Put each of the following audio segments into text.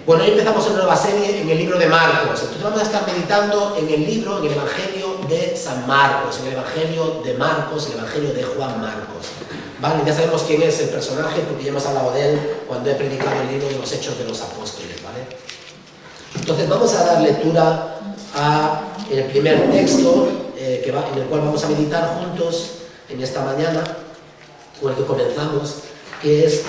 Bueno, hoy empezamos una nueva serie en el libro de Marcos. Entonces vamos a estar meditando en el libro, en el Evangelio de San Marcos, en el Evangelio de Marcos, el Evangelio de Juan Marcos. ¿Vale? Ya sabemos quién es el personaje porque ya hemos hablado de él cuando he predicado el libro de los Hechos de los Apóstoles, ¿vale? Entonces vamos a dar lectura al primer texto en el cual vamos a meditar juntos en esta mañana, con el que comenzamos, que es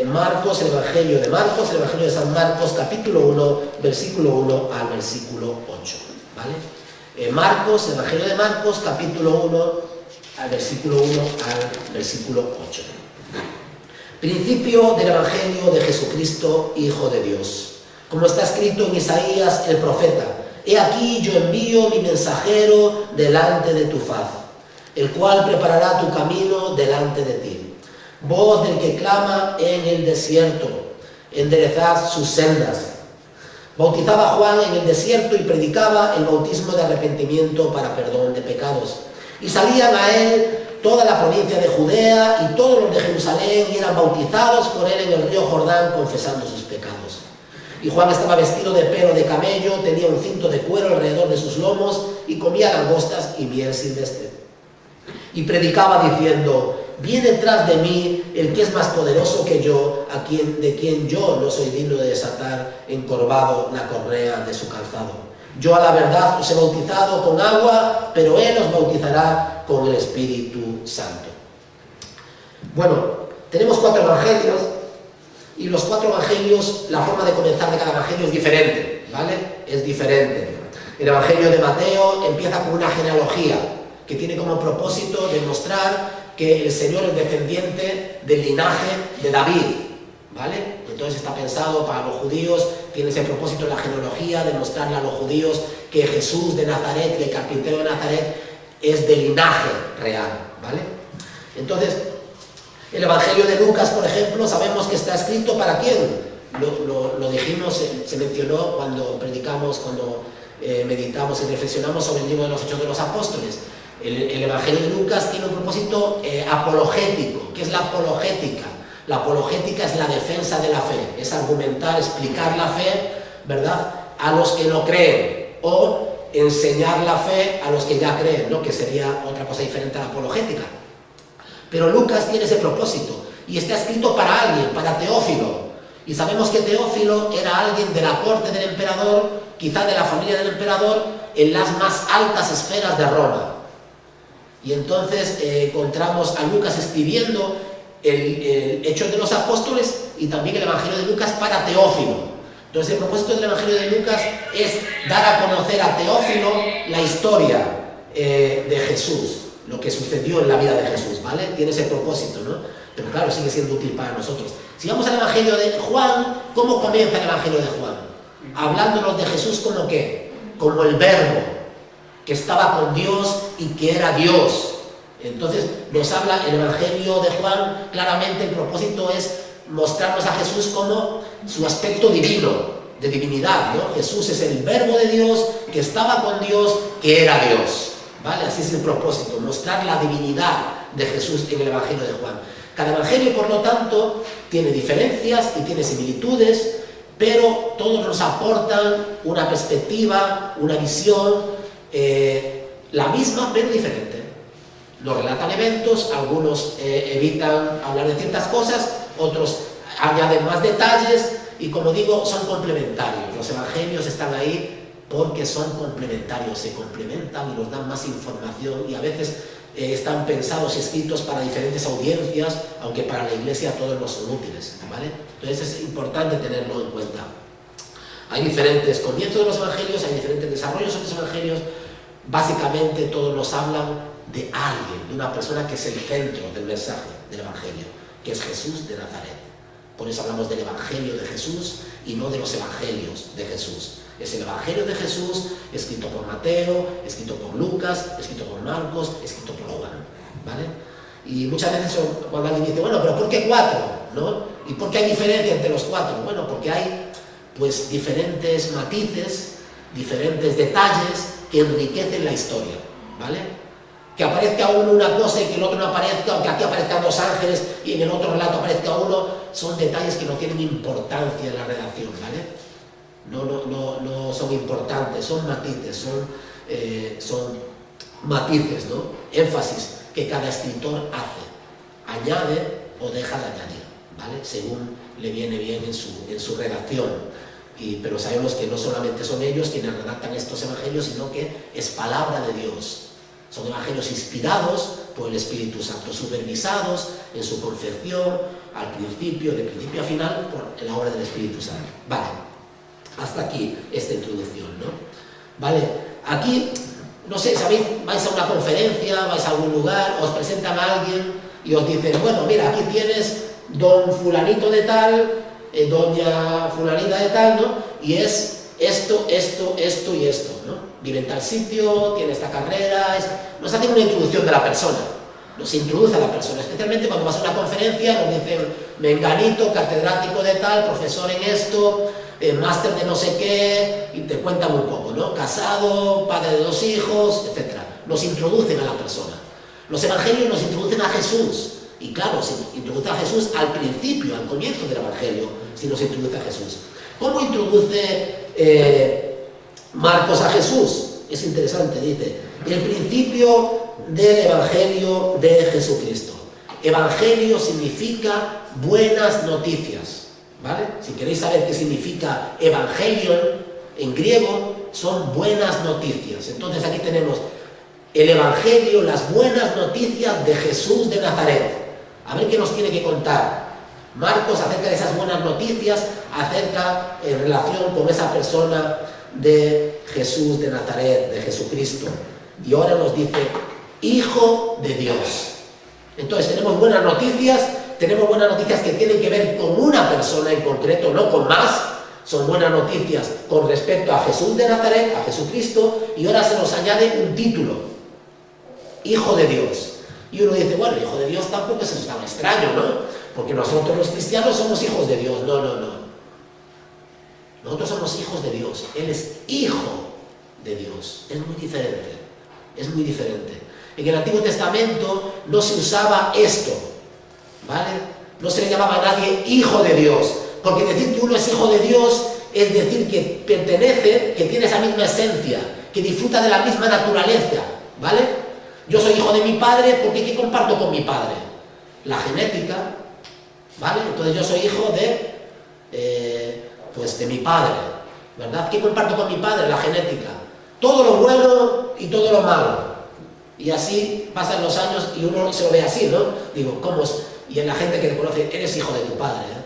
Marcos, el Evangelio de Marcos, el Evangelio de San Marcos, capítulo 1, versículo 1 al versículo 8, ¿vale? Marcos, el Evangelio de Marcos, capítulo 1, al versículo 1 al versículo 8. Principio del Evangelio de Jesucristo, Hijo de Dios. Como está escrito en Isaías el profeta: He aquí yo envío mi mensajero delante de tu faz, el cual preparará tu camino delante de ti. Voz del que clama en el desierto, enderezad sus sendas. Bautizaba Juan en el desierto y predicaba el bautismo de arrepentimiento para perdón de pecados. Y salían a él toda la provincia de Judea y todos los de Jerusalén, y eran bautizados por él en el río Jordán, confesando sus pecados. Y Juan estaba vestido de pelo de camello, tenía un cinto de cuero alrededor de sus lomos, y comía langostas y miel silvestre. Y predicaba diciendo: Viene tras de mí el que es más poderoso que yo, de quien yo no soy digno de desatar encorvado la correa de su calzado. Yo a la verdad os he bautizado con agua, pero él os bautizará con el Espíritu Santo. Bueno, tenemos 4 evangelios, y los 4 evangelios, la forma de comenzar de cada evangelio es diferente, ¿vale? Es diferente. El Evangelio de Mateo empieza con una genealogía que tiene como propósito demostrar que el Señor es descendiente del linaje de David, ¿vale? Entonces está pensado para los judíos, tiene ese propósito en la genealogía, demostrarle a los judíos que Jesús de Nazaret, que el carpintero de Nazaret, es de linaje real, ¿vale? Entonces, el Evangelio de Lucas, por ejemplo, sabemos que está escrito para quién. Lo dijimos, se mencionó cuando predicamos, cuando meditamos y reflexionamos sobre el libro de los Hechos de los Apóstoles. El Evangelio de Lucas tiene un propósito apologético. ¿Qué es la apologética? La apologética es la defensa de la fe, es argumentar, explicar la fe, ¿verdad?, a los que no creen, o enseñar la fe a los que ya creen, ¿no?, que sería otra cosa diferente a la apologética. Pero Lucas tiene ese propósito, y está escrito para alguien, para Teófilo, y sabemos que Teófilo era alguien de la corte del emperador, quizá de la familia del emperador, en las más altas esferas de Roma. Y entonces encontramos a Lucas escribiendo el Hechos de los Apóstoles y también el Evangelio de Lucas para Teófilo. Entonces el propósito del Evangelio de Lucas es dar a conocer a Teófilo la historia de Jesús, lo que sucedió en la vida de Jesús, ¿vale? Tiene ese propósito, ¿no? Pero claro, sigue siendo útil para nosotros. Si vamos al Evangelio de Juan, ¿cómo comienza el Evangelio de Juan? Hablándonos de Jesús como ¿qué? Como el Verbo, que estaba con Dios y que era Dios. Entonces nos habla el Evangelio de Juan, claramente el propósito es mostrarnos a Jesús como su aspecto divino, de divinidad, ¿no? Jesús es el Verbo de Dios, que estaba con Dios, que era Dios, ¿vale? Así es el propósito, mostrar la divinidad de Jesús en el Evangelio de Juan. Cada Evangelio, por lo tanto, tiene diferencias y tiene similitudes, pero todos nos aportan una perspectiva, una visión, la misma pero diferente. Nos relatan eventos, algunos evitan hablar de ciertas cosas, otros añaden más detalles y, como digo, son complementarios. Los evangelios están ahí porque son complementarios, se complementan y nos dan más información, y a veces están pensados y escritos para diferentes audiencias, aunque para la Iglesia todos no son útiles, ¿vale? Entonces es importante tenerlo en cuenta. Hay diferentes comienzos de los evangelios, hay diferentes desarrollos de los evangelios. Básicamente todos nos hablan de alguien, de una persona que es el centro del mensaje del evangelio, que es Jesús de Nazaret. Por eso hablamos del Evangelio de Jesús y no de los Evangelios de Jesús. Es el Evangelio de Jesús, escrito por Mateo, escrito por Lucas, escrito por Marcos, escrito por Juan, ¿vale? Y muchas veces cuando alguien dice, bueno, pero ¿por qué 4? ¿No? ¿Y por qué hay diferencia entre los 4? Bueno, porque hay pues diferentes matices, diferentes detalles que enriquecen la historia, ¿vale? Que aparezca uno una cosa y que el otro no aparezca, o que aquí aparezcan 2 ángeles y en el otro relato aparezca uno, son detalles que no tienen importancia en la redacción, ¿vale? no son importantes, son matices, son matices, ¿no? Énfasis que cada escritor hace, añade o deja de añadir, ¿vale? Según le viene bien en su redacción. Pero sabemos que no solamente son ellos quienes redactan estos evangelios, sino que es palabra de Dios. Son evangelios inspirados por el Espíritu Santo, supervisados en su confección, de principio a final, por la obra del Espíritu Santo. Vale, hasta aquí esta introducción, ¿no? Vale, aquí, no sé, ¿sabéis? Vais a una conferencia, vais a algún lugar, os presentan a alguien y os dicen, bueno, mira, aquí tienes don fulanito de tal, doña fulanita de tal, ¿no? Y es esto y esto, ¿no? Vive en tal sitio, tiene esta carrera, nos hacen una introducción de la persona, nos introduce a la persona, especialmente cuando vas a una conferencia, nos dicen menganito, catedrático de tal, profesor en esto, máster de no sé qué, y te cuentan un poco, ¿no? Casado, padre de 2 hijos, etc. Nos introducen a la persona. Los evangelios nos introducen a Jesús, y claro, se introduce a Jesús al principio, al comienzo del evangelio, si nos introduce a Jesús. ¿Cómo introduce Marcos a Jesús? Es interesante, dice, el principio del evangelio de Jesucristo. Evangelio significa buenas noticias, ¿vale? Si queréis saber qué significa evangelion en griego, son buenas noticias. Entonces aquí tenemos el evangelio, las buenas noticias de Jesús de Nazaret. A ver qué nos tiene que contar Marcos acerca de esas buenas noticias, en relación con esa persona de Jesús de Nazaret, de Jesucristo. Y ahora nos dice, Hijo de Dios. Entonces tenemos buenas noticias que tienen que ver con una persona en concreto, no con más. Son buenas noticias con respecto a Jesús de Nazaret, a Jesucristo, y ahora se nos añade un título, Hijo de Dios. Y uno dice, bueno, Hijo de Dios tampoco es tan extraño, ¿no? Porque nosotros los cristianos somos hijos de Dios. No. Nosotros somos hijos de Dios. Él es Hijo de Dios. Es muy diferente. Es muy diferente. En el Antiguo Testamento no se usaba esto, ¿vale? No se le llamaba a nadie Hijo de Dios. Porque decir que uno es Hijo de Dios es decir que pertenece, que tiene esa misma esencia, que disfruta de la misma naturaleza, ¿vale? Yo soy hijo de mi padre porque ¿qué comparto con mi padre? La genética, ¿vale? Entonces yo soy hijo de mi padre, ¿verdad? ¿Qué comparto con mi padre? La genética. Todo lo bueno y todo lo malo. Y así pasan los años y uno se lo ve así, ¿no? Digo, ¿cómo es? Y en la gente que te conoce, eres hijo de tu padre, ¿eh?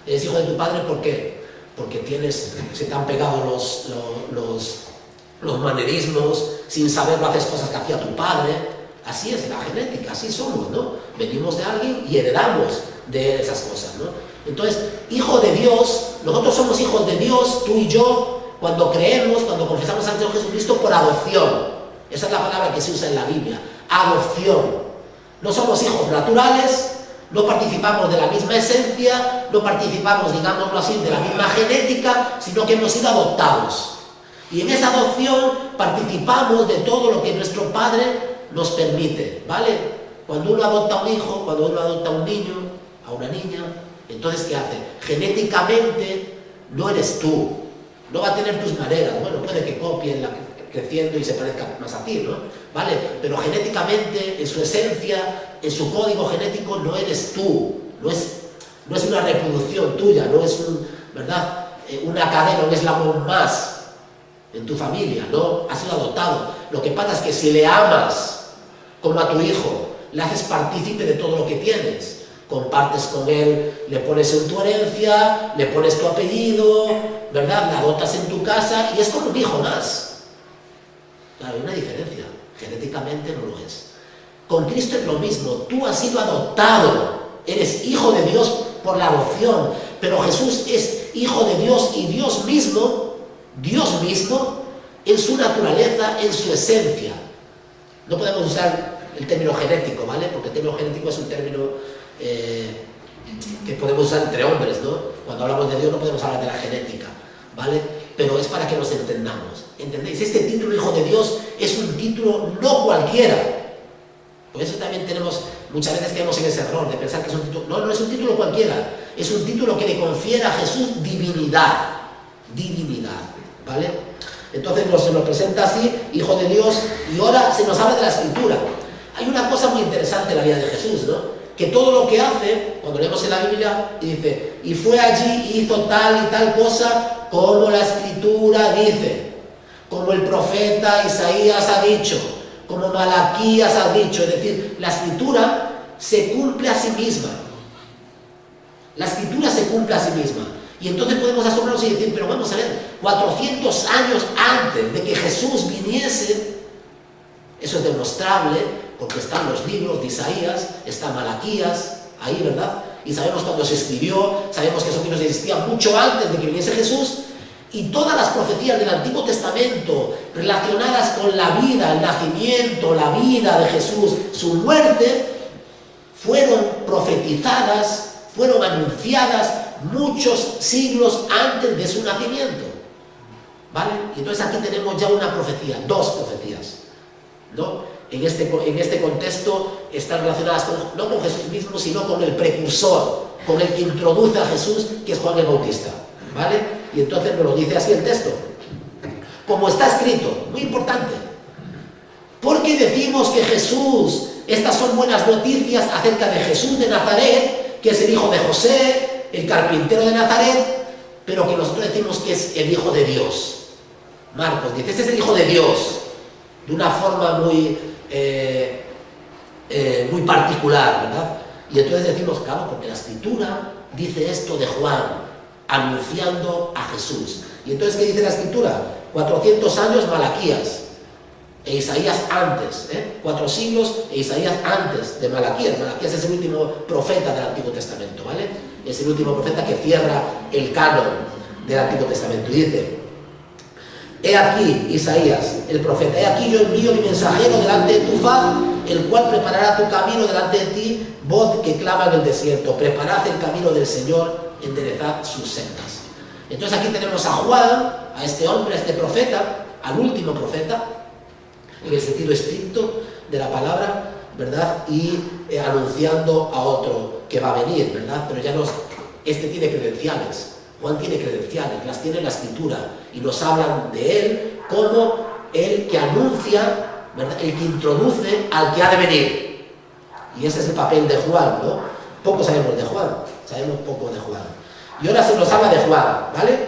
Eres hijo de tu padre, ¿por qué? Porque se te han pegado los manerismos, sin saberlo haces cosas que hacía tu padre. Así es la genética, así somos, ¿no? Venimos de alguien y heredamos de esas cosas, ¿no? Entonces, hijo de Dios, nosotros somos hijos de Dios, tú y yo, cuando creemos, cuando confesamos ante Jesucristo por adopción. Esa es la palabra que se usa en la Biblia, adopción. No somos hijos naturales, no participamos de la misma esencia, no participamos, digámoslo así, de la misma genética, sino que hemos sido adoptados. Y en esa adopción participamos de todo lo que nuestro Padre nos permite, ¿vale? Cuando uno adopta a un hijo, cuando uno adopta a un niño, a una niña, entonces ¿qué hace? Genéticamente no eres tú, no va a tener tus maneras, bueno, puede que copien creciendo y se parezca más a ti, ¿no? ¿Vale? Pero genéticamente, en su esencia, en su código genético, no eres tú, no es una reproducción tuya, no es ¿verdad? Una cadena, un eslabón más en tu familia, no, has sido adoptado. Lo que pasa es que si le amas como a tu hijo, le haces partícipe de todo lo que tienes, compartes con él, le pones en tu herencia, le pones tu apellido, ¿verdad? La adoptas en tu casa y es como un hijo más. Claro, hay una diferencia, genéticamente no lo es. Con Cristo es lo mismo, tú has sido adoptado, eres hijo de Dios por la adopción, pero Jesús es hijo de Dios y Dios mismo en su naturaleza, en su esencia. No podemos usar el término genético, ¿vale? Porque el término genético es un término que podemos usar entre hombres, ¿no? Cuando hablamos de Dios no podemos hablar de la genética, ¿vale? Pero es para que nos entendamos, ¿entendéis? Este título Hijo de Dios es un título no cualquiera. Por eso también muchas veces caemos en ese error de pensar que es un título. No, no es un título cualquiera, es un título que le confiere a Jesús divinidad. ¿vale? Entonces se nos presenta así, Hijo de Dios, y ahora se nos habla de la Escritura. Hay una cosa muy interesante en la vida de Jesús, ¿no? Que todo lo que hace, cuando leemos en la Biblia, y dice, y fue allí y hizo tal y tal cosa, como la Escritura dice, como el profeta Isaías ha dicho, como Malaquías ha dicho. Es decir, la Escritura se cumple a sí misma. La Escritura se cumple a sí misma. Y entonces podemos asombrarnos y decir, pero vamos a ver, 400 años antes de que Jesús viniese, eso es demostrable, porque están los libros de Isaías, está Malaquías, ahí, ¿verdad? Y sabemos cuándo se escribió, sabemos que esos libros existían mucho antes de que viniese Jesús, y todas las profecías del Antiguo Testamento relacionadas con la vida, el nacimiento, la vida de Jesús, su muerte, fueron profetizadas, fueron anunciadas muchos siglos antes de su nacimiento, ¿vale? Y entonces aquí tenemos ya una profecía, dos profecías, ¿no? En este contexto están relacionadas no con Jesús mismo, sino con el precursor, con el que introduce a Jesús, que es Juan el Bautista, ¿vale? Y entonces nos lo dice así el texto, como está escrito, muy importante, porque decimos que Jesús, estas son buenas noticias acerca de Jesús de Nazaret, que es el hijo de José, el carpintero de Nazaret, pero que nosotros decimos que es el Hijo de Dios. Marcos dice, este es el Hijo de Dios, de una forma muy particular, ¿verdad? Y entonces decimos, claro, porque la Escritura dice esto de Juan, anunciando a Jesús. Y entonces, ¿qué dice la Escritura? 400 años Malaquías, e Isaías antes, 4 siglos, e Isaías antes de Malaquías. Malaquías es el último profeta del Antiguo Testamento, ¿vale? Es el último profeta que cierra el canon del Antiguo Testamento. Y dice, he aquí, Isaías, el profeta, he aquí yo envío mi mensajero delante de tu faz, el cual preparará tu camino delante de ti, voz que clama en el desierto, preparad el camino del Señor, enderezad sus sendas. Entonces aquí tenemos a Juan, a este hombre, a este profeta, al último profeta, en el sentido estricto de la palabra, ¿verdad? Y anunciando a otro que va a venir, ¿verdad? Pero ya este tiene credenciales, Juan tiene credenciales, las tiene en la Escritura, y nos hablan de él como el que anuncia, ¿verdad? El que introduce al que ha de venir. Y ese es el papel de Juan, ¿no? Poco sabemos de Juan, sabemos poco de Juan. Y ahora se nos habla de Juan, ¿vale?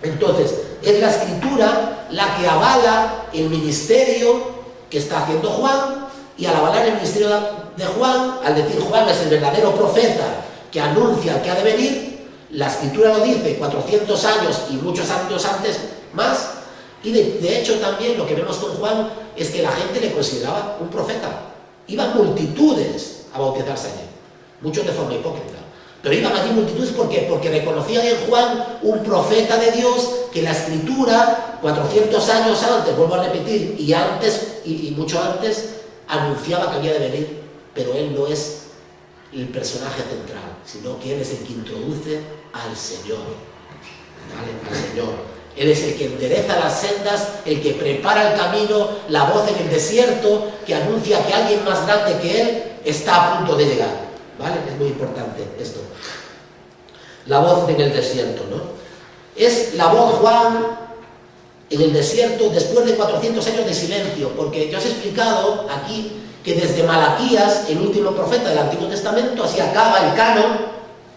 Entonces, es la Escritura la que avala el ministerio que está haciendo Juan, y al avalar el ministerio de Juan, al decir Juan es el verdadero profeta que anuncia al que ha de venir, la Escritura lo dice 400 años y muchos años antes más, y de hecho también lo que vemos con Juan es que la gente le consideraba un profeta. Iban multitudes a bautizarse allí, muchos de forma hipócrita. Pero iban allí multitudes porque reconocían en Juan un profeta de Dios que la Escritura, 400 años antes, vuelvo a repetir, y antes, y mucho antes, anunciaba que había de venir, pero él no es el personaje central, sino que él es el que introduce al Señor, ¿vale? Al Señor. Él es el que endereza las sendas, el que prepara el camino, la voz en el desierto, que anuncia que alguien más grande que él está a punto de llegar. ¿Vale? Es muy importante esto. La voz en el desierto, ¿no? Es la voz Juan en el desierto después de 400 años de silencio, porque yo os he explicado aquí que desde Malaquías, el último profeta del Antiguo Testamento, así acaba el canon,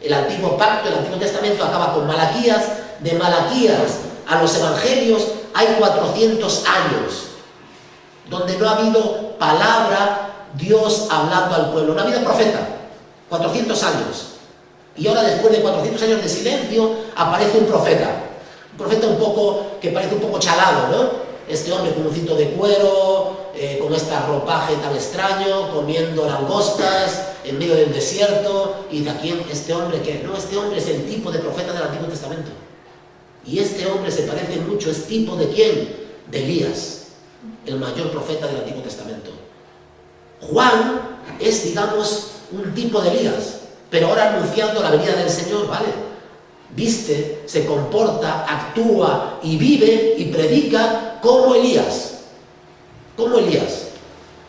el Antiguo Pacto, el Antiguo Testamento acaba con Malaquías. De Malaquías a los Evangelios hay 400 años, donde no ha habido palabra, Dios hablando al pueblo, no ha habido profeta. 400 años. Y ahora, después de 400 años de silencio, aparece un profeta que parece un poco chalado, ¿no? Este hombre con un cinto de cuero, con este ropaje tan extraño, comiendo langostas en medio del desierto. Y de aquí este hombre que no, este hombre es el tipo de profeta del Antiguo Testamento. Y este hombre se parece mucho, ¿es tipo de quién? De Elías, el mayor profeta del Antiguo Testamento. Juan es, digamos, un tipo de Elías, pero ahora anunciando la venida del Señor, ¿vale? Viste, se comporta, actúa y vive y predica como Elías. Como Elías.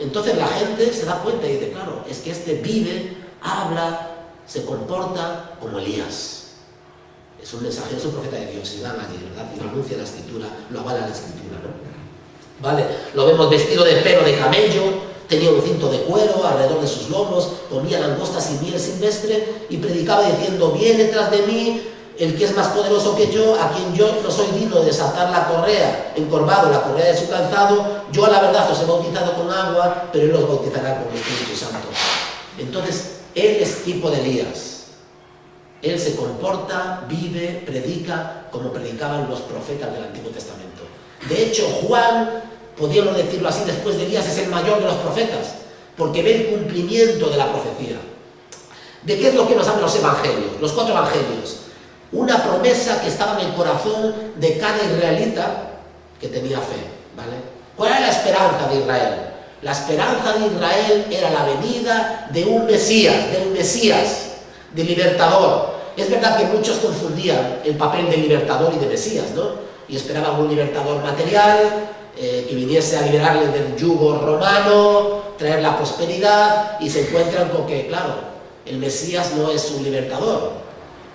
Entonces la gente se da cuenta y dice, claro, es que este vive, habla, se comporta como Elías. Es un mensajero, es un profeta de Dios, y van allí, ¿verdad? Y lo anuncia la Escritura, lo avala la Escritura, ¿no? ¿Vale? Lo vemos vestido de pelo de camello, tenía un cinto de cuero alrededor de sus lomos, comía langostas y miel silvestre y predicaba diciendo: viene tras de mí el que es más poderoso que yo, a quien yo no soy digno de desatar la correa, encorvado la correa de su calzado. Yo a la verdad os he bautizado con agua, pero él os bautizará con el Espíritu Santo. Entonces, él es tipo de Elías. Él se comporta, vive, predica como predicaban los profetas del Antiguo Testamento. De hecho, Juan, podríamos decirlo así, después de Elías es el mayor de los profetas, porque ve el cumplimiento de la profecía. ¿De qué es lo que nos hablan los evangelios? Los 4 evangelios. Una promesa que estaba en el corazón de cada israelita que tenía fe, ¿vale? ¿Cuál era la esperanza de Israel? La esperanza de Israel era la venida de un Mesías, de libertador. Es verdad que muchos confundían el papel de libertador y de Mesías, ¿no? Y esperaban un libertador material, que viniese a liberarles del yugo romano, traer la prosperidad, y se encuentran con que, claro, el Mesías no es un libertador,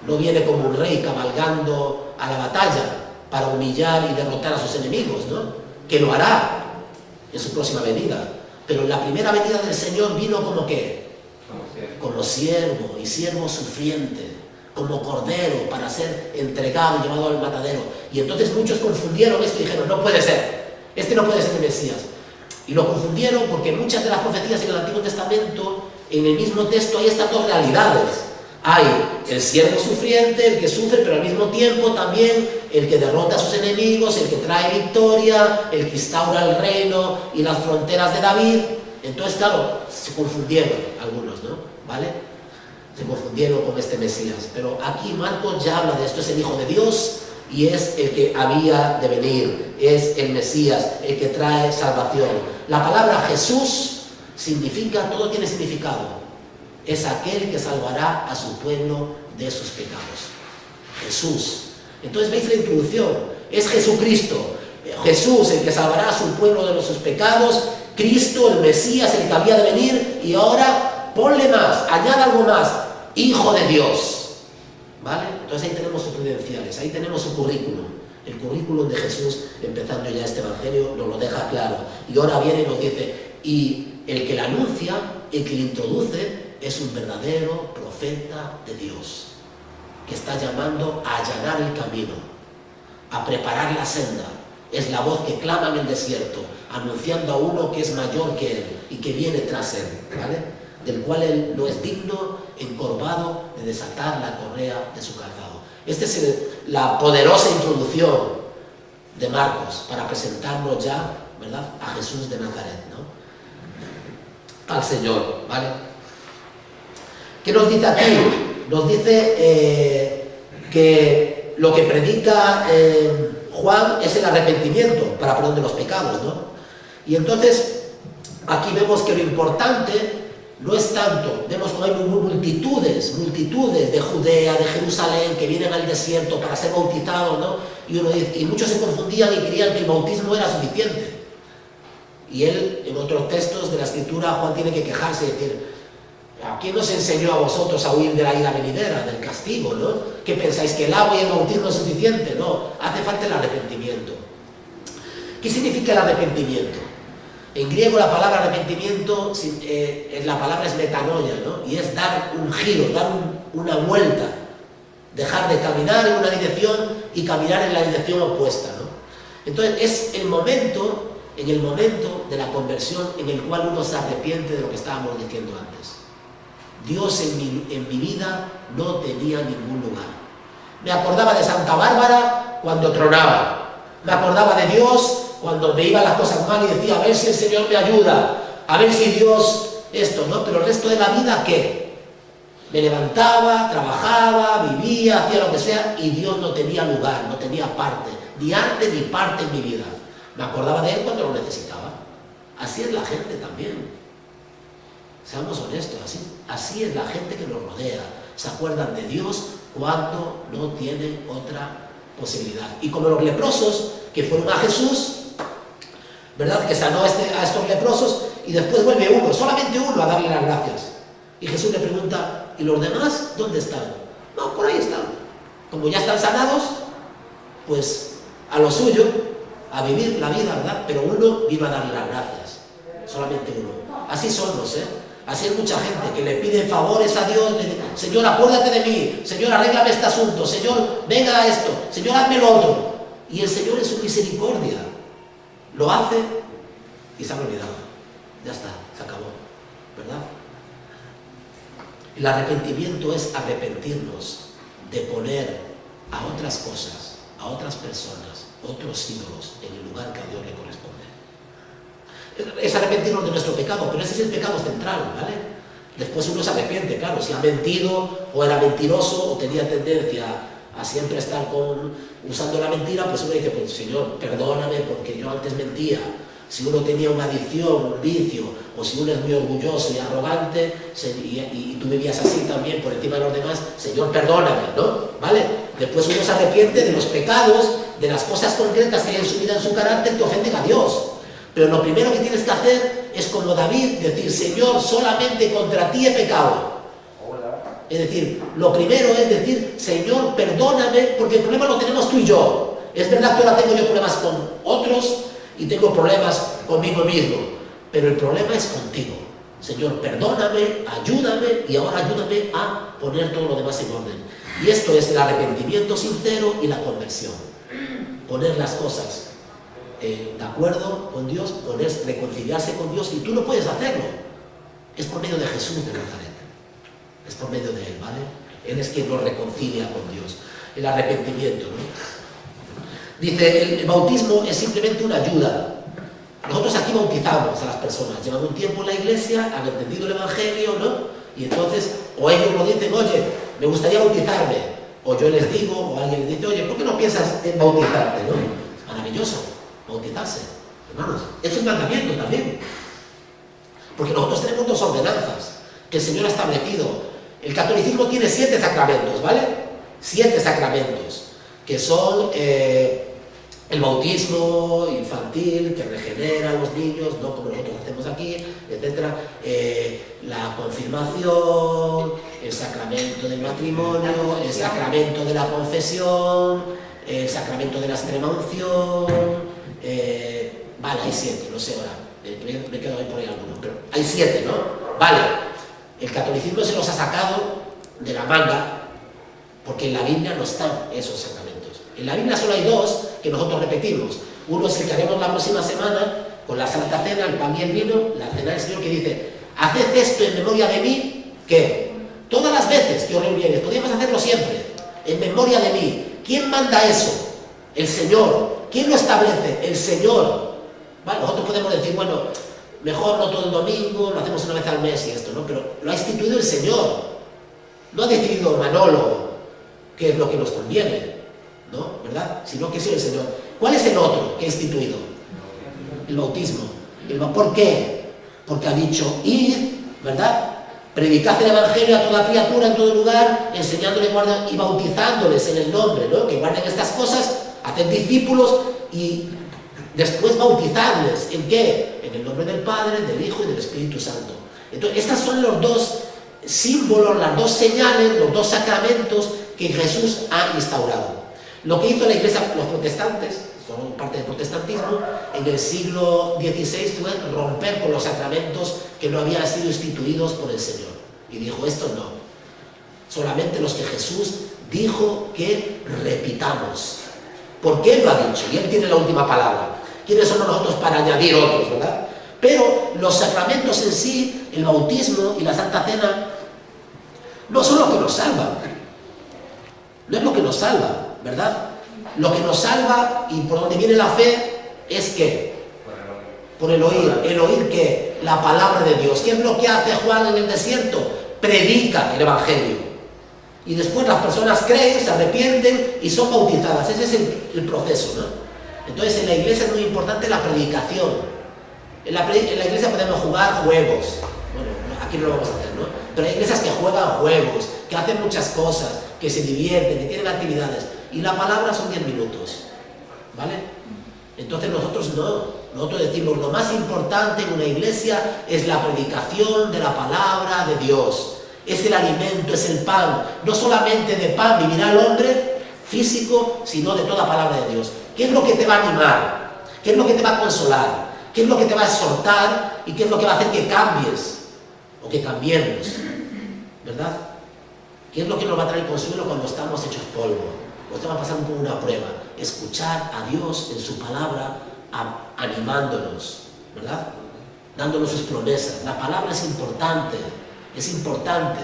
no viene como un rey cabalgando a la batalla para humillar y derrotar a sus enemigos, ¿no? Que lo hará en su próxima venida. Pero en la primera venida del Señor vino como ¿qué? Como siervo, y siervo sufriente, como cordero para ser entregado y llevado al matadero. Y entonces muchos confundieron esto y dijeron: no puede ser, este no puede ser el Mesías. Y lo confundieron porque muchas de las profecías en el Antiguo Testamento, en el mismo texto hay estas 2 realidades. Hay el siervo sufriente, el que sufre, pero al mismo tiempo también el que derrota a sus enemigos, el que trae victoria, el que instaura el reino y las fronteras de David. Entonces, claro, se confundieron algunos, ¿no? ¿Vale? Se confundieron con este Mesías. Pero aquí Marcos ya habla de esto: es el Hijo de Dios y es el que había de venir, es el Mesías, el que trae salvación. La palabra Jesús significa, todo tiene significado. Es aquel que salvará a su pueblo de sus pecados. Jesús. Entonces veis la introducción. Es Jesucristo. Jesús, el que salvará a su pueblo de sus pecados. Cristo, el Mesías, el que había de venir. Y ahora ponle más, añade algo más: Hijo de Dios. ¿Vale? Entonces ahí tenemos sus credenciales, ahí tenemos su currículum. El currículum de Jesús, empezando ya este evangelio, nos lo deja claro. Y ahora viene y nos dice: y el que la anuncia, el que le introduce, es un verdadero profeta de Dios, que está llamando a allanar el camino, a preparar la senda. Es la voz que clama en el desierto, anunciando a uno que es mayor que él y que viene tras él, ¿vale? Del cual él no es digno, encorvado, de desatar la correa de su calzado. Esta es la poderosa introducción de Marcos para presentarnos ya, ¿verdad?, a Jesús de Nazaret, ¿no? Al Señor, ¿vale? ¿Qué nos dice aquí? Nos dice que lo que predica Juan es el arrepentimiento para perdón de los pecados, ¿no? Y entonces aquí vemos que lo importante no es tanto, vemos que hay multitudes de Judea, de Jerusalén, que vienen al desierto para ser bautizados, ¿no? Y muchos se confundían y creían que el bautismo era suficiente. Y él, en otros textos de la Escritura, Juan tiene que quejarse y decir: ¿a quién nos enseñó a vosotros a huir de la ira venidera, del castigo, ¿no? ¿Qué pensáis, que el agua y el bautismo es suficiente? No, hace falta el arrepentimiento. ¿Qué significa el arrepentimiento? En griego la palabra arrepentimiento, la palabra es metanoia, ¿no? Y es dar un giro, dar una vuelta, dejar de caminar en una dirección y caminar en la dirección opuesta, ¿no? Entonces es en el momento de la conversión en el cual uno se arrepiente de lo que estábamos diciendo antes. Dios en mi vida no tenía ningún lugar. Me acordaba de Santa Bárbara cuando tronaba. Me acordaba de Dios cuando me iban las cosas mal y decía: a ver si el Señor me ayuda, a ver si Dios esto, ¿no? Pero el resto de la vida, ¿qué? Me levantaba, trabajaba, vivía, hacía lo que sea, y Dios no tenía lugar, no tenía parte, ni arte ni parte en mi vida. Me acordaba de Él cuando lo necesitaba. Así es la gente también. Seamos honestos, así es la gente que nos rodea. Se acuerdan de Dios cuando no tienen otra posibilidad. Y como los leprosos que fueron a Jesús, ¿verdad?, que sanó a estos leprosos, y después vuelve uno, solamente uno, a darle las gracias. Y Jesús le pregunta: ¿y los demás dónde están? No, por ahí están. como ya están sanados, pues a lo suyo, a vivir la vida, ¿verdad? Pero uno viva a darle las gracias, solamente uno. Así somos, ¿eh? Así es mucha gente que le pide favores a Dios, le dice, Señor, acuérdate de mí, Señor, arréglame este asunto, Señor, venga a esto, Señor, hazme lo otro. Y el Señor en su misericordia lo hace y se ha olvidado. Ya está, se acabó, ¿verdad? El arrepentimiento es arrepentirnos de poner a otras cosas, a otras personas, otros ídolos en el lugar que a Dios le corresponde. Es arrepentirnos de nuestro pecado, pero ese es el pecado central, ¿vale? Después uno se arrepiente, claro, si ha mentido o era mentiroso o tenía tendencia a siempre estar usando la mentira, pues uno dice, pues Señor, perdóname porque yo antes mentía. Si uno tenía una adicción, un vicio, o si uno es muy orgulloso y arrogante, y tú vivías así también por encima de los demás, Señor, perdóname, ¿no? ¿Vale? Después uno se arrepiente de los pecados, de las cosas concretas que hay en su vida, en su carácter, que ofenden a Dios. Pero lo primero que tienes que hacer es, como David, decir, Señor, solamente contra ti he pecado. Es decir, lo primero es decir, Señor, perdóname, porque el problema lo tenemos tú y yo. Es verdad que ahora tengo yo problemas con otros y tengo problemas conmigo mismo, pero el problema es contigo. Señor, perdóname, ayúdame y ahora ayúdame a poner todo lo demás en orden. Y esto es el arrepentimiento sincero y la conversión. Poner las cosas de acuerdo con Dios, reconciliarse con Dios, y tú no puedes hacerlo. Es por medio de Jesús de Nazaret. Es por medio de Él, ¿vale? Él es quien nos reconcilia con Dios. El arrepentimiento, ¿no? Dice, el bautismo es simplemente una ayuda. Nosotros aquí bautizamos a las personas, llevan un tiempo en la iglesia, han entendido el Evangelio, ¿no? Y entonces, o ellos lo dicen, oye, me gustaría bautizarme, o yo les digo, o alguien les dice, oye, ¿por qué no piensas en bautizarte, no? Es maravilloso, bautizarse, hermanos. Es un mandamiento también, porque nosotros tenemos 2 ordenanzas que el Señor ha establecido. El catolicismo tiene 7 sacramentos, ¿vale? 7 sacramentos, que son el bautismo infantil, que regenera a los niños, no como nosotros hacemos aquí, etc. La confirmación, el sacramento del matrimonio, el sacramento de la confesión, el sacramento de la extrema unción, vale, hay 7, no sé ahora, me quedo ahí por ahí alguno, pero hay 7, ¿no? Vale, el catolicismo se los ha sacado de la manga, porque en la Biblia no están esos sacramentos. En la Biblia solo hay 2 que nosotros repetimos. Uno es el que haremos la próxima semana con la Santa Cena, el pan y el vino, la cena del Señor, que dice, haced esto en memoria de mí, que todas las veces que os reunieres, podríamos hacerlo siempre, en memoria de mí. ¿Quién manda eso? El Señor. ¿Quién lo establece? El Señor. Vale, nosotros podemos decir, bueno, mejor no todo el domingo, lo hacemos una vez al mes y esto, ¿no? Pero lo ha instituido el Señor. No ha decidido Manolo qué es lo que nos conviene, ¿no? ¿Verdad? Sino que es el Señor. ¿Cuál es el otro que ha instituido? El bautismo. ¿Por qué? Porque ha dicho, id, ¿verdad? Predicad el Evangelio a toda criatura en todo lugar, enseñándole y bautizándoles en el nombre, ¿no? Que guarden estas cosas, haced discípulos y después bautizarles. ¿En qué? En el nombre del Padre, del Hijo y del Espíritu Santo. Entonces, estos son los 2 símbolos, las 2 señales, los 2 sacramentos que Jesús ha instaurado. Lo que hizo la Iglesia, los protestantes, son parte del protestantismo, en el siglo XVI fue romper con los sacramentos que no habían sido instituidos por el Señor. Y dijo, esto no. Solamente los que Jesús dijo que repitamos. Porque Él lo ha dicho y Él tiene la última palabra. ¿Quiénes somos nosotros para añadir otros, verdad? Pero los sacramentos en sí, el bautismo y la Santa Cena, no son lo que nos salvan. No es lo que nos salva, ¿verdad? Lo que nos salva y por donde viene la fe es que por el oír que la palabra de Dios. ¿Qué es lo que hace Juan en el desierto? Predica el Evangelio y después las personas creen, se arrepienten y son bautizadas. Ese es el proceso, ¿no? Entonces en la iglesia es muy importante la predicación. En la iglesia podemos jugar juegos, bueno, aquí no lo vamos a hacer, ¿no? Pero hay iglesias que juegan juegos, que hacen muchas cosas, que se divierten, que tienen actividades, y la palabra son 10 minutos, ¿vale? Entonces nosotros decimos, lo más importante en una iglesia es la predicación de la palabra de Dios, es el alimento, es el pan, no solamente de pan vivirá el hombre, físico, sino de toda palabra de Dios. ¿Qué es lo que te va a animar? ¿Qué es lo que te va a consolar? ¿Qué es lo que te va a exhortar? ¿Y qué es lo que va a hacer que cambies? O que cambiemos, ¿verdad? ¿Qué es lo que nos va a traer consuelo cuando estamos hechos polvo? Cuando estamos pasando por una prueba. Escuchar a Dios en su palabra, animándonos, ¿verdad? Dándonos sus promesas. La palabra es importante, es importante.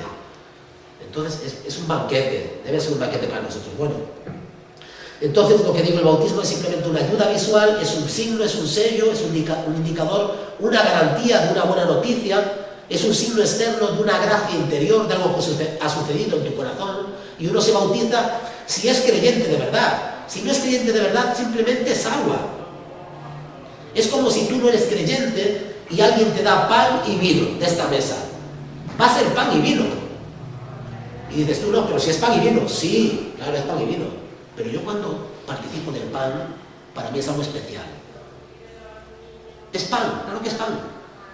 Entonces es un banquete, debe ser un banquete para nosotros. Bueno, entonces lo que digo, el bautismo es simplemente una ayuda visual, es un signo, es un sello, es un indicador, una garantía de una buena noticia, es un signo externo de una gracia interior, de algo que ha sucedido en tu corazón, y uno se bautiza si es creyente de verdad. Si no es creyente de verdad, simplemente es agua. Es como si tú no eres creyente y alguien te da pan y vino de esta mesa. Va a ser pan y vino. Y dices tú, no, pero si es pan y vino. Sí, claro, es pan y vino. Pero yo cuando participo del pan, para mí es algo especial. Es pan, claro que es pan.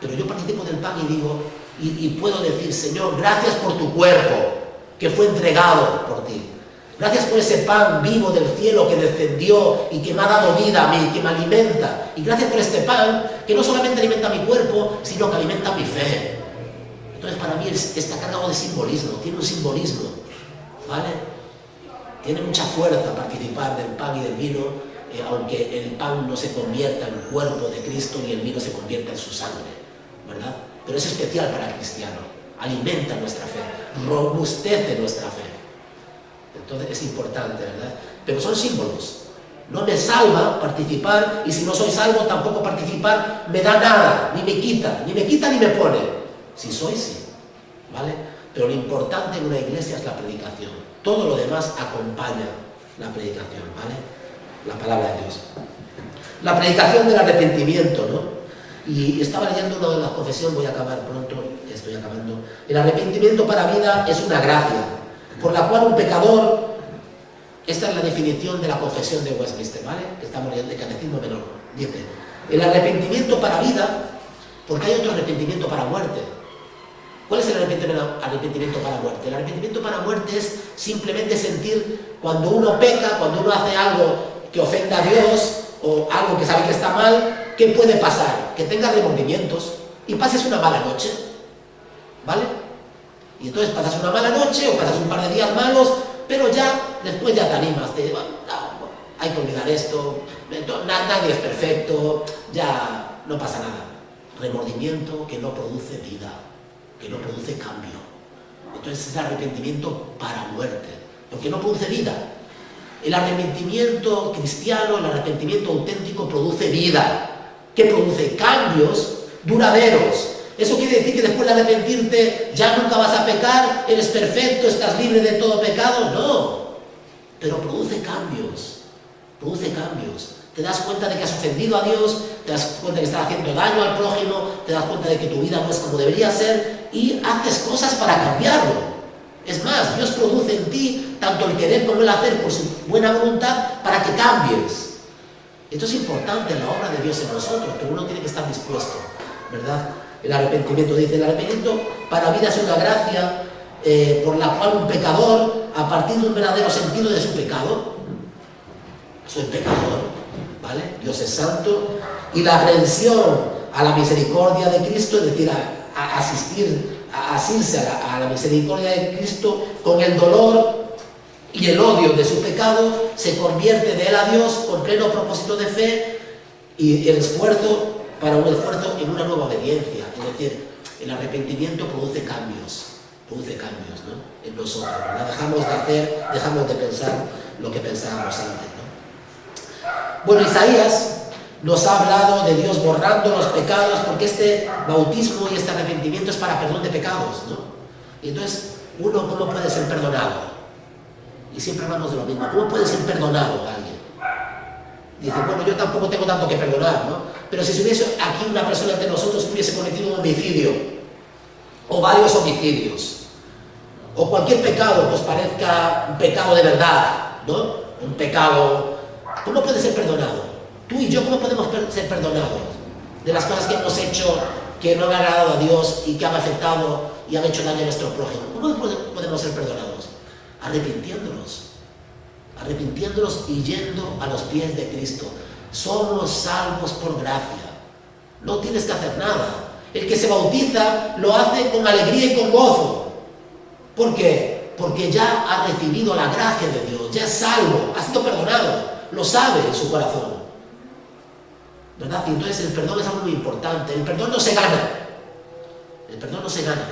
Pero yo participo del pan y digo, y puedo decir, Señor, gracias por tu cuerpo, que fue entregado por ti. Gracias por ese pan vivo del cielo que descendió y que me ha dado vida a mí, que me alimenta. Y gracias por este pan que no solamente alimenta mi cuerpo, sino que alimenta mi fe. Entonces para mí está cargado de simbolismo, tiene un simbolismo, ¿vale? Tiene mucha fuerza participar del pan y del vino, aunque el pan no se convierta en el cuerpo de Cristo y el vino se convierta en su sangre, ¿verdad? Pero es especial para el cristiano, alimenta nuestra fe, robustece nuestra fe. Entonces es importante, ¿verdad? Pero son símbolos. No me salva participar, y si no soy salvo tampoco participar me da nada, ni me quita ni me pone. Si soy, sí, ¿vale? Pero lo importante en una iglesia es la predicación. Todo lo demás acompaña la predicación, ¿vale? La palabra de Dios. La predicación del arrepentimiento, ¿no? Y estaba leyendo una de las confesiones, voy a acabar pronto, estoy acabando. El arrepentimiento para vida es una gracia, por la cual un pecador, esta es la definición de la confesión de Westminster, ¿vale? Que estamos leyendo de Catecismo Menor. Dice, el arrepentimiento para vida, porque hay otro arrepentimiento para muerte. ¿Cuál es el arrepentimiento para muerte? El arrepentimiento para muerte es simplemente sentir cuando uno peca, cuando uno hace algo que ofenda a Dios o algo que sabe que está mal, ¿qué puede pasar? Que tengas remordimientos y pases una mala noche, ¿vale? Y entonces pasas una mala noche o pasas un par de días malos, pero ya, después ya te animas, te dices, no, hay que olvidar esto, nadie es perfecto, ya no pasa nada. Remordimiento que no produce vida, que no produce cambio. Entonces es el arrepentimiento para muerte, porque no produce vida. El arrepentimiento cristiano, el arrepentimiento auténtico produce vida, que produce cambios duraderos. ¿Eso quiere decir que después de arrepentirte ya nunca vas a pecar, eres perfecto, estás libre de todo pecado? No, pero produce cambios, produce cambios. Te das cuenta de que has ofendido a Dios, te das cuenta de que estás haciendo daño al prójimo, te das cuenta de que tu vida no es como debería ser y haces cosas para cambiarlo. Es más, Dios produce en ti tanto el querer como el hacer por su buena voluntad para que cambies. Esto es importante en la obra de Dios en nosotros, pero uno tiene que estar dispuesto, ¿verdad? El arrepentimiento, dice, el arrepentimiento para vida es una gracia por la cual un pecador, a partir de un verdadero sentido de su pecado, soy pecador, ¿vale? Dios es santo, y la redención a la misericordia de Cristo, es decir, asirse a la misericordia de Cristo con el dolor y el odio de su pecado, se convierte de él a Dios con pleno propósito de fe y el esfuerzo para un esfuerzo en una nueva obediencia. Es decir, el arrepentimiento produce cambios, ¿no? En nosotros, ¿verdad? Dejamos de pensar lo que pensábamos antes, ¿no? Bueno, Isaías nos ha hablado de Dios borrando los pecados, porque este bautismo y este arrepentimiento es para perdón de pecados, ¿no? Y entonces, uno, ¿cómo puede ser perdonado? Y siempre hablamos de lo mismo. ¿Cómo puede ser perdonado alguien? Dice, bueno, yo tampoco tengo tanto que perdonar, ¿no? Pero si hubiese aquí una persona entre nosotros que hubiese cometido un homicidio, o varios homicidios, o cualquier pecado que os parezca un pecado de verdad, ¿no? Un pecado, ¿cómo puede ser perdonado? Tú y yo, ¿cómo podemos ser perdonados de las cosas que hemos hecho que no han agradado a Dios y que han afectado y han hecho daño a nuestro prójimo? ¿Cómo podemos ser perdonados? Arrepintiéndonos arrepintiéndonos y yendo a los pies de Cristo. Somos salvos por gracia. No tienes que hacer nada. El que se bautiza lo hace con alegría y con gozo. ¿Por qué? Porque ya ha recibido la gracia de Dios, ya es salvo, ha sido perdonado, lo sabe en su corazón, ¿verdad? Y entonces el perdón es algo muy importante. El perdón no se gana. El perdón no se gana.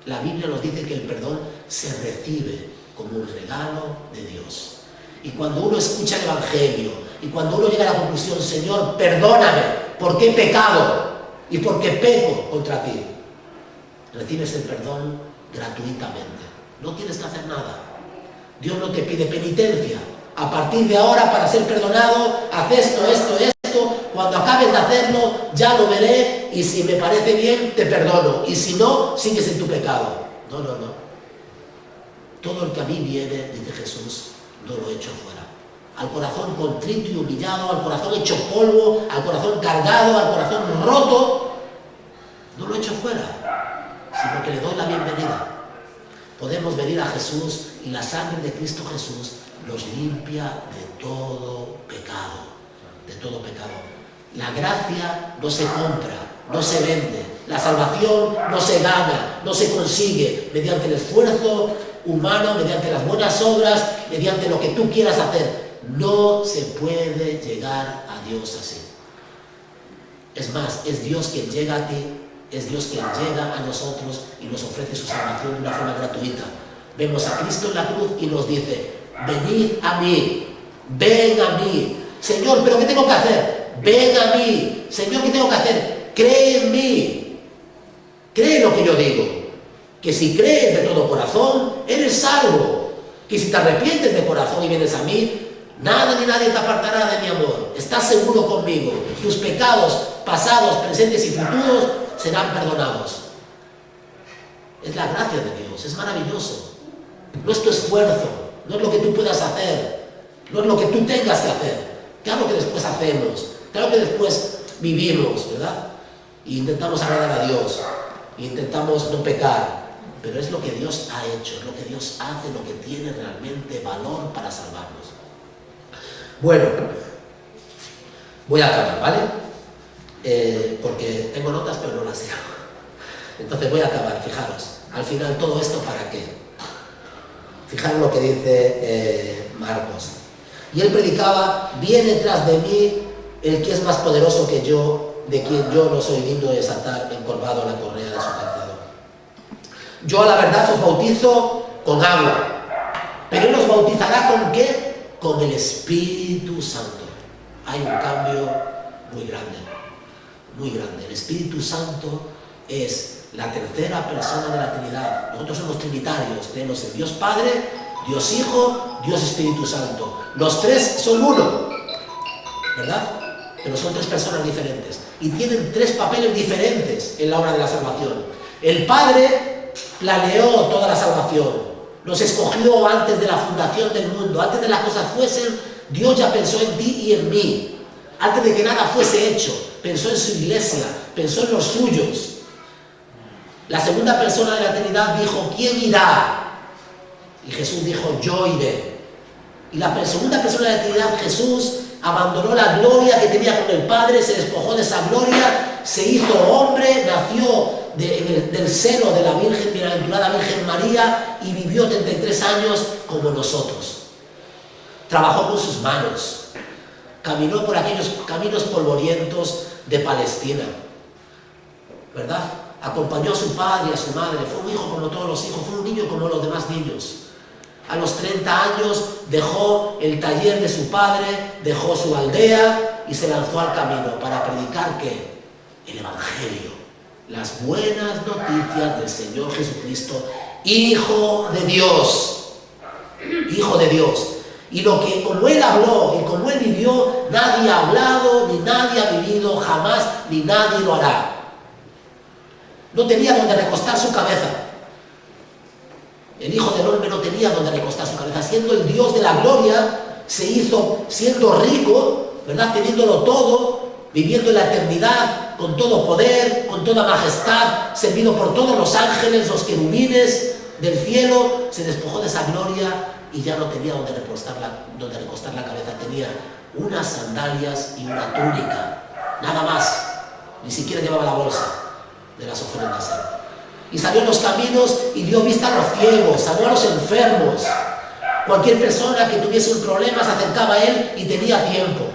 La Biblia nos dice que el perdón se recibe como un regalo de Dios. Y cuando uno escucha el Evangelio, y cuando uno llega a la conclusión, Señor, perdóname, porque he pecado y porque peco contra ti, recibes el perdón gratuitamente. No tienes que hacer nada. Dios no te pide penitencia. A partir de ahora, para ser perdonado, haz esto, esto, esto. Cuando acabes de hacerlo, ya lo veré, y si me parece bien, te perdono. Y si no, sigues en tu pecado. No, no, no. Todo el que a mí viene, dice Jesús, no lo echo fuera. Al corazón contrito y humillado, al corazón hecho polvo, al corazón cargado, al corazón roto, no lo echo fuera, sino que le doy la bienvenida. Podemos venir a Jesús y la sangre de Cristo Jesús nos limpia de todo pecado, de todo pecado. La gracia no se compra, no se vende. La salvación no se gana, no se consigue mediante el esfuerzo humano, mediante las buenas obras, mediante lo que tú quieras hacer. No se puede llegar a Dios así. Es más, es Dios quien llega a ti, es Dios quien llega a nosotros y nos ofrece su salvación de una forma gratuita. Vemos a Cristo en la cruz y nos dice, venid a mí, ven a mí. Señor, ¿pero qué tengo que hacer? Ven a mí. Señor, ¿qué tengo que hacer? Cree en mí. Cree en lo que yo digo. Que si crees de todo corazón, eres salvo. Que si te arrepientes de corazón y vienes a mí, nada ni nadie te apartará de mi amor. Estás seguro conmigo. Tus pecados pasados, presentes y futuros serán perdonados. Es la gracia de Dios, es maravilloso. No es tu esfuerzo, no es lo que tú puedas hacer, no es lo que tú tengas que hacer. Claro que después hacemos, claro que después vivimos, ¿verdad? E intentamos agradar a Dios, e intentamos no pecar, pero es lo que Dios ha hecho, es lo que Dios hace, lo que tiene realmente valor para salvarnos. Bueno, voy a acabar, ¿vale? Porque tengo notas pero no las hago. Entonces voy a acabar, fijaros. Al final, ¿todo esto para qué? Fijaros lo que dice Marcos. Y él predicaba, viene tras de mí el que es más poderoso que yo, de quien yo no soy digno de desatar encorvado la correa de su calzado. Yo a la verdad os bautizo con agua, pero él os bautizará ¿con qué? Con el Espíritu Santo. Hay un cambio muy grande, muy grande. El Espíritu Santo es la tercera persona de la Trinidad. Nosotros somos trinitarios, tenemos el Dios Padre, Dios Hijo, Dios Espíritu Santo. Los tres son uno, ¿verdad? Pero son tres personas diferentes y tienen tres papeles diferentes en la obra de la salvación. El Padre planeó toda la salvación, nos escogió antes de la fundación del mundo, antes de las cosas fuesen, Dios ya pensó en ti y en mí. Antes de que nada fuese hecho, pensó en su iglesia, pensó en los suyos. La segunda persona de la Trinidad dijo, ¿quién irá? Y Jesús dijo, yo iré. Y la segunda persona de la Trinidad, Jesús, abandonó la gloria que tenía con el Padre, se despojó de esa gloria, se hizo hombre, nació del seno de la Virgen, bienaventurada Virgen María, y vivió 33 años como nosotros. Trabajó con sus manos, caminó por aquellos caminos polvorientos de Palestina, ¿verdad? Acompañó a su padre y a su madre, fue un hijo como todos los hijos, fue un niño como los demás niños. A los 30 años dejó el taller de su padre, dejó su aldea y se lanzó al camino para predicar ¿qué? El Evangelio, las buenas noticias del Señor Jesucristo, Hijo de Dios, Hijo de Dios. Y lo que como Él habló y como Él vivió, nadie ha hablado, ni nadie ha vivido jamás, ni nadie lo hará. No tenía donde recostar su cabeza. El Hijo del Hombre no tenía donde recostar su cabeza. Siendo el Dios de la gloria, se hizo siendo rico, ¿verdad? Teniéndolo todo, viviendo en la eternidad, con todo poder, con toda majestad, servido por todos los ángeles, los querubines del cielo, se despojó de esa gloria y ya no tenía donde recostar la cabeza, tenía unas sandalias y una túnica, nada más, ni siquiera llevaba la bolsa de las ofrendas. Y salió en los caminos y dio vista a los ciegos, sanó a los enfermos. Cualquier persona que tuviese un problema se acercaba a él y tenía tiempo.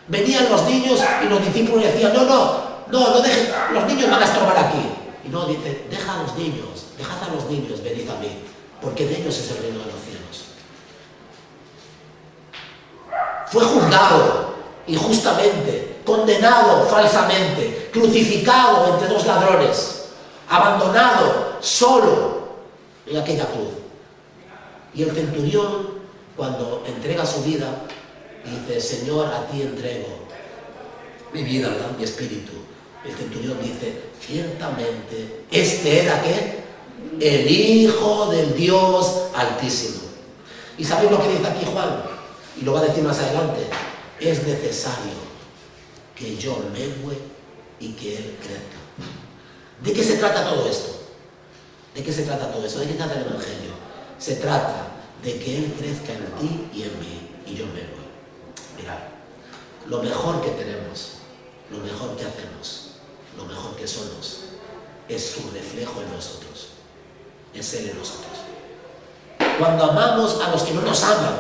Venían los niños y los discípulos decían, no dejen, los niños van a estorbar aquí. Y no, dice, dejad a los niños, venid a mí, porque de ellos es el reino de los cielos. Fue juzgado injustamente, condenado falsamente, crucificado entre dos ladrones, abandonado, solo en aquella cruz. Y el centurión, cuando entrega su vida, dice, Señor, a ti entrego mi vida, mi espíritu. El centurión dice, ciertamente, este era, ¿qué? El Hijo del Dios Altísimo. ¿Y sabéis lo que dice aquí Juan? Y lo va a decir más adelante. Es necesario que yo mengue y que Él crezca. ¿De qué se trata todo esto? ¿De qué se trata todo eso? ¿De qué trata el Evangelio? Se trata de que Él crezca en ti y en mí, y yo mengue. Mirad, lo mejor que tenemos, lo mejor que hacemos, lo mejor que somos, es su reflejo en nosotros. Es Él en nosotros. Cuando amamos a los que no nos aman,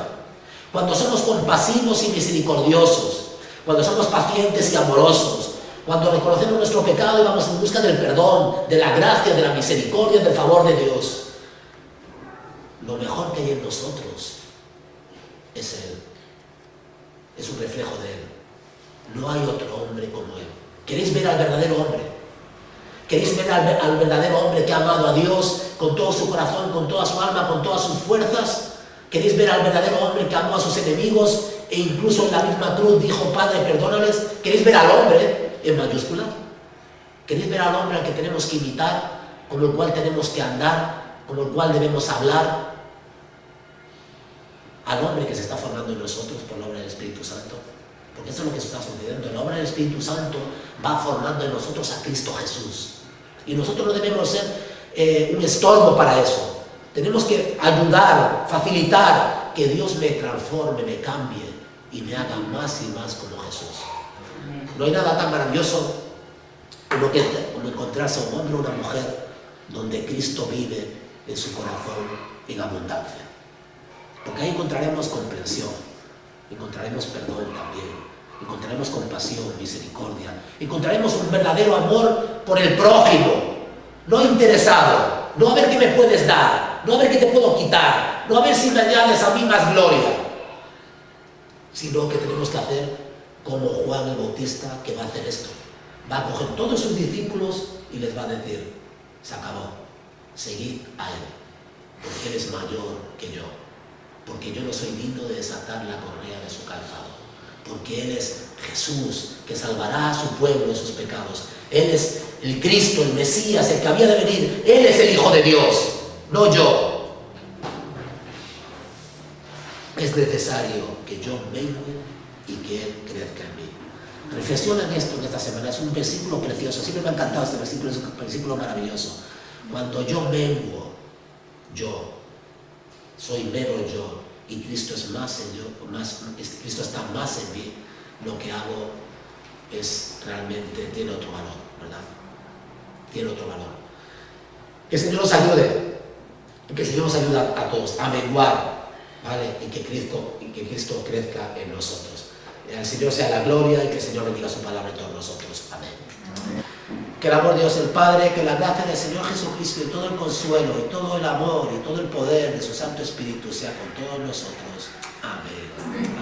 cuando somos compasivos y misericordiosos, cuando somos pacientes y amorosos, cuando reconocemos nuestro pecado y vamos en busca del perdón, de la gracia, de la misericordia, del favor de Dios, lo mejor que hay en nosotros es Él. Es un reflejo de Él. No hay otro hombre como Él. ¿Queréis ver al verdadero hombre? ¿Queréis ver al verdadero hombre que ha amado a Dios con todo su corazón, con toda su alma, con todas sus fuerzas? ¿Queréis ver al verdadero hombre que amó a sus enemigos e incluso en la misma cruz dijo, Padre, perdónales? ¿Queréis ver al hombre en mayúscula? ¿Queréis ver al hombre al que tenemos que imitar, como el cual tenemos que andar, como el cual debemos hablar? Al hombre que se está formando en nosotros por la obra del Espíritu Santo. Porque eso es lo que está sucediendo. La obra del Espíritu Santo va formando en nosotros a Cristo Jesús. Y nosotros no debemos ser un estorbo para eso. Tenemos que ayudar, facilitar que Dios me transforme, me cambie y me haga más y más como Jesús. No hay nada tan maravilloso como encontrarse a un hombre o una mujer donde Cristo vive en su corazón en abundancia. Porque ahí encontraremos comprensión, encontraremos perdón también, encontraremos compasión, misericordia, encontraremos un verdadero amor por el prójimo, no interesado, no a ver qué me puedes dar, no a ver qué te puedo quitar, no a ver si me añades a mí más gloria, sino que tenemos que hacer como Juan el Bautista, que va a hacer esto. Va a coger todos sus discípulos y les va a decir, se acabó, seguid a Él, porque Él es mayor que yo, porque yo no soy digno de desatar la correa de su calzado, porque Él es Jesús, que salvará a su pueblo de sus pecados. Él es el Cristo, el Mesías, el que había de venir. Él es el Hijo de Dios, no yo. Es necesario que yo mengue y que Él crezca en mí. Reflexiona en esto en esta semana. Es un versículo precioso. Siempre me ha encantado este versículo. Es un versículo maravilloso. Cuando yo menguo, yo soy mero yo y Cristo es más en yo, Cristo está más en mí, lo que hago es realmente, tiene otro valor, ¿verdad? Tiene otro valor. Que el Señor nos ayude, que el Señor nos ayude a todos a menguar, ¿vale? Y que Cristo crezca en nosotros. Al Señor sea la gloria y que el Señor bendiga su palabra en todos nosotros. Amén. Que el amor de Dios el Padre, que la gracia del Señor Jesucristo y todo el consuelo y todo el amor y todo el poder de su Santo Espíritu sea con todos nosotros. Amén.